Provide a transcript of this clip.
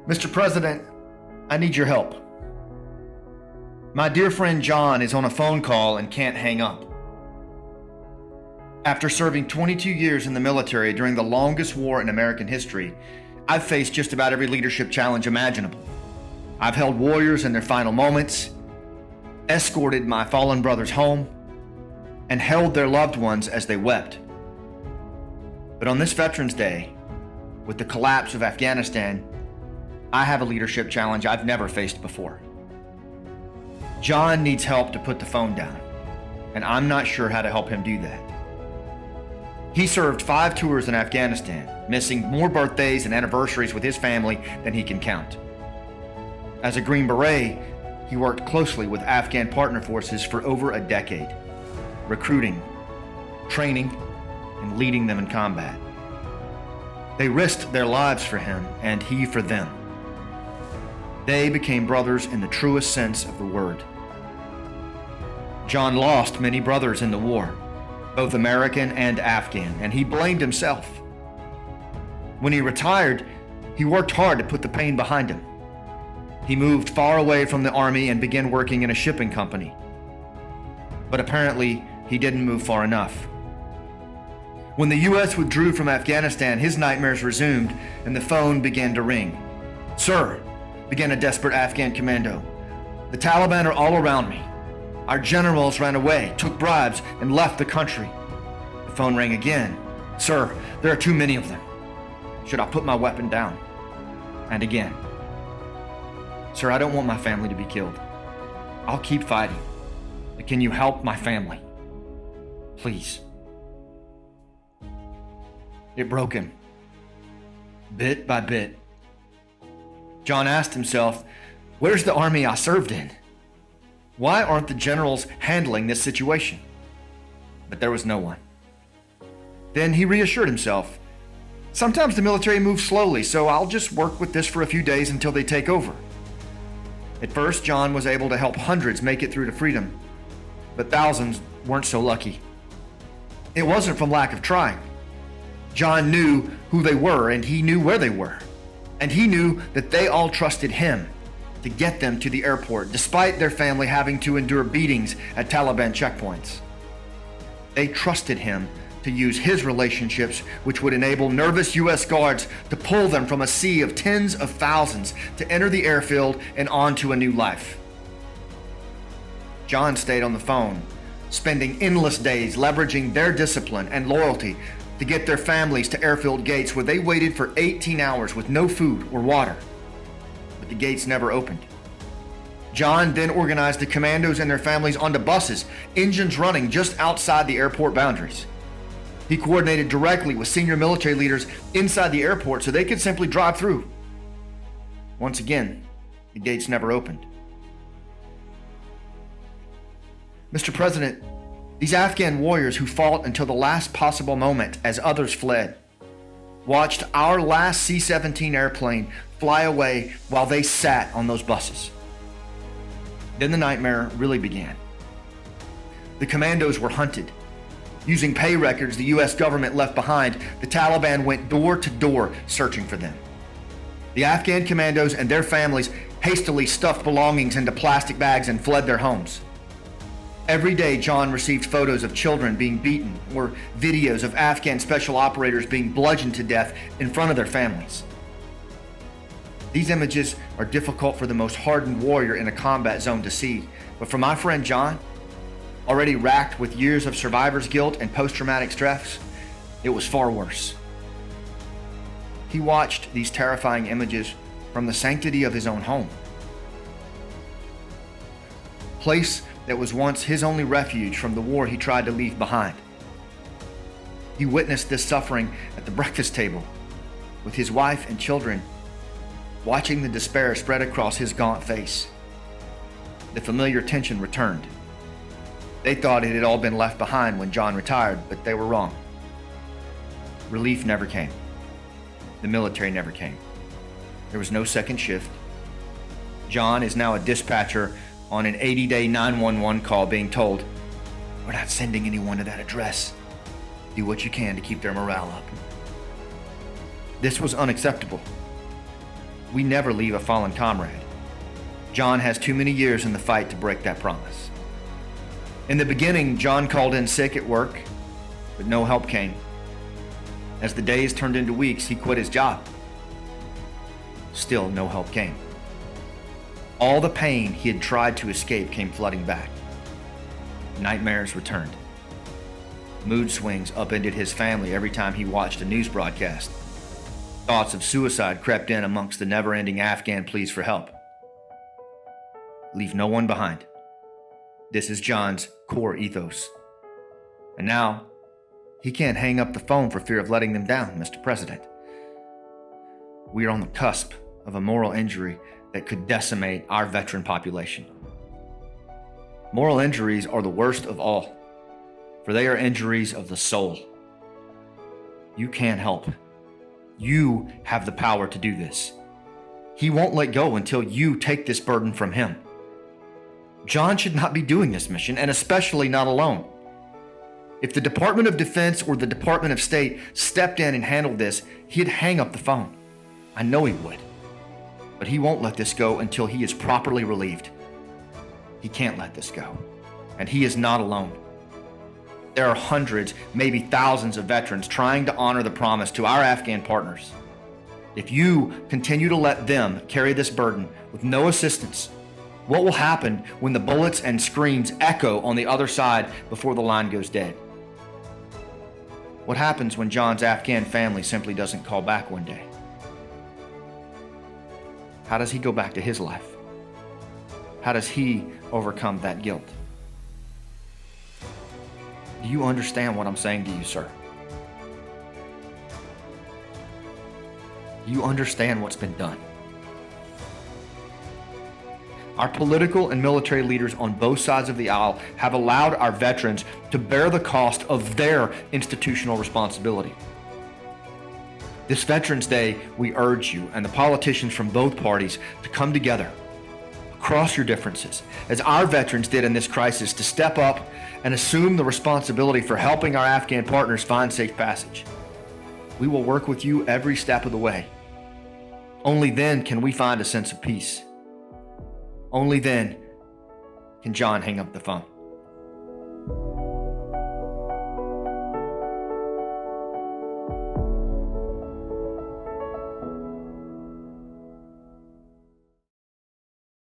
Mr. President, I need your help. My dear friend John is on a phone call and can't hang up. After serving 22 years in the military during the longest war in American history, I've faced just about every leadership challenge imaginable. I've held warriors in their final moments, escorted my fallen brothers home, and held their loved ones as they wept. But on this Veterans Day, with the collapse of Afghanistan, I have a leadership challenge I've never faced before. John needs help to put the phone down, and I'm not sure how to help him do that. He served 5 tours in Afghanistan, missing more birthdays and anniversaries with his family than he can count. As a Green Beret, he worked closely with Afghan partner forces for over a decade, recruiting, training, and leading them in combat. They risked their lives for him, and he for them. They became brothers in the truest sense of the word. John lost many brothers in the war, both American and Afghan, and he blamed himself. When he retired, he worked hard to put the pain behind him. He moved far away from the Army and began working in a shipping company. But apparently, he didn't move far enough. When the U.S. withdrew from Afghanistan, his nightmares resumed and the phone began to ring. "Sir," began a desperate Afghan commando, "the Taliban are all around me. Our generals ran away, took bribes, and left the country." The phone rang again. "Sir, there are too many of them. Should I put my weapon down?" And again. "Sir, I don't want my family to be killed. I'll keep fighting. But can you help my family? Please." It broke him, bit by bit. John asked himself, where's the army I served in? Why aren't the generals handling this situation? But there was no one. Then he reassured himself, sometimes the military moves slowly, so I'll just work with this for a few days until they take over. At first, John was able to help hundreds make it through to freedom, but thousands weren't so lucky. It wasn't from lack of trying. John knew who they were, and he knew where they were. And he knew that they all trusted him to get them to the airport, despite their family having to endure beatings at Taliban checkpoints. They trusted him to use his relationships, which would enable nervous U.S. guards to pull them from a sea of tens of thousands to enter the airfield and on to a new life. John stayed on the phone, spending endless days leveraging their discipline and loyalty to get their families to airfield gates where they waited for 18 hours with no food or water. But the gates never opened. John then organized the commandos and their families onto buses, engines running just outside the airport boundaries. He coordinated directly with senior military leaders inside the airport so they could simply drive through. Once again, the gates never opened. Mr. President, these Afghan warriors who fought until the last possible moment as others fled, watched our last C-17 airplane fly away while they sat on those buses. Then the nightmare really began. The commandos were hunted. Using pay records the U.S. government left behind, the Taliban went door to door searching for them. The Afghan commandos and their families hastily stuffed belongings into plastic bags and fled their homes. Every day, John received photos of children being beaten or videos of Afghan special operators being bludgeoned to death in front of their families. These images are difficult for the most hardened warrior in a combat zone to see, but for my friend John, already racked with years of survivor's guilt and post-traumatic stress, it was far worse. He watched these terrifying images from the sanctity of his own home. Place that was once his only refuge from the war he tried to leave behind. He witnessed this suffering at the breakfast table with his wife and children, watching the despair spread across his gaunt face. The familiar tension returned. They thought it had all been left behind when John retired, but they were wrong. Relief never came. The military never came. There was no second shift. John is now a dispatcher on an 80-day 911 call being told, "We're not sending anyone to that address. Do what you can to keep their morale up." This was unacceptable. We never leave a fallen comrade. John has too many years in the fight to break that promise. In the beginning, John called in sick at work, but no help came. As the days turned into weeks, he quit his job. Still, no help came. All the pain he had tried to escape came flooding back. Nightmares returned. Mood swings upended his family every time he watched a news broadcast. Thoughts of suicide crept in amongst the never-ending Afghan pleas for help. Leave no one behind. This is John's core ethos. And now, he can't hang up the phone for fear of letting them down, Mr. President. We are on the cusp of a moral injury that could decimate our veteran population. Moral injuries are the worst of all, for they are injuries of the soul. You can't help. You have the power to do this. He won't let go until you take this burden from him. John should not be doing this mission, and especially not alone. If the Department of Defense or the Department of State stepped in and handled this, he'd hang up the phone. I know he would. But he won't let this go until he is properly relieved. He can't let this go. And he is not alone. There are hundreds, maybe thousands of veterans trying to honor the promise to our Afghan partners. If you continue to let them carry this burden with no assistance, what will happen when the bullets and screams echo on the other side before the line goes dead? What happens when John's Afghan family simply doesn't call back one day? How does he go back to his life? How does he overcome that guilt? Do you understand what I'm saying to you, sir? Do you understand what's been done? Our political and military leaders on both sides of the aisle have allowed our veterans to bear the cost of their institutional responsibility. This Veterans Day, we urge you and the politicians from both parties to come together, across your differences, as our veterans did in this crisis, to step up and assume the responsibility for helping our Afghan partners find safe passage. We will work with you every step of the way. Only then can we find a sense of peace. Only then can John hang up the phone.